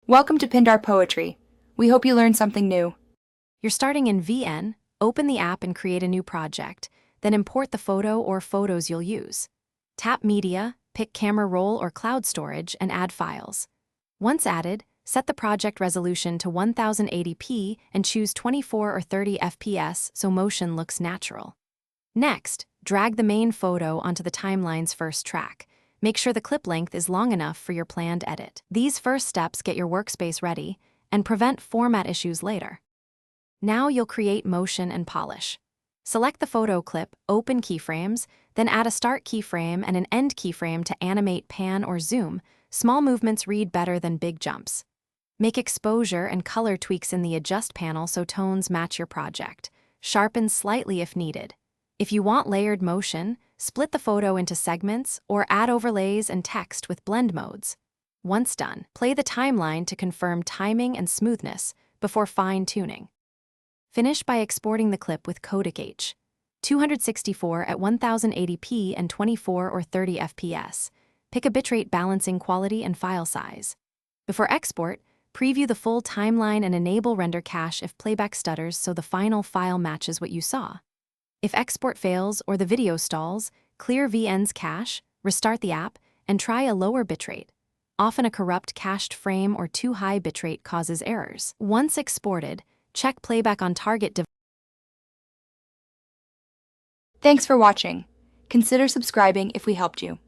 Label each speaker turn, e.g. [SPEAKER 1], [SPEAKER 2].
[SPEAKER 1] Welcome to Pindar Poetry. We hope you learned something new.
[SPEAKER 2] You're starting in VN, open the app and create a new project, then import the photo or photos you'll use. Tap Media, pick Camera Roll or Cloud Storage, and add files. Once added, set the project resolution to 1080p and choose 24 or 30 FPS so motion looks natural. Next, drag the main photo onto the timeline's first track. Make sure the clip length is long enough for your planned edit. These first steps get your workspace ready and prevent format issues later. Now you'll create motion and polish. Select the photo clip, open keyframes, then add a start keyframe and an end keyframe to animate pan or zoom. Small movements read better than big jumps. Make exposure and color tweaks in the Adjust panel so tones match your project. Sharpen slightly if needed. If you want layered motion, split the photo into segments or add overlays and text with blend modes. Once done, play the timeline to confirm timing and smoothness before fine-tuning. Finish by exporting the clip with codec H. 264 at 1080p and 24 or 30 FPS. Pick a bitrate balancing quality and file size. Before export, preview the full timeline and enable render cache if playback stutters so the final file matches what you saw. If export fails or the video stalls, clear VN's cache, restart the app, and try a lower bitrate. Often a corrupt cached frame or too high bitrate causes errors. Once exported, check playback on target device.
[SPEAKER 1] Thanks for watching. Consider subscribing if we helped you.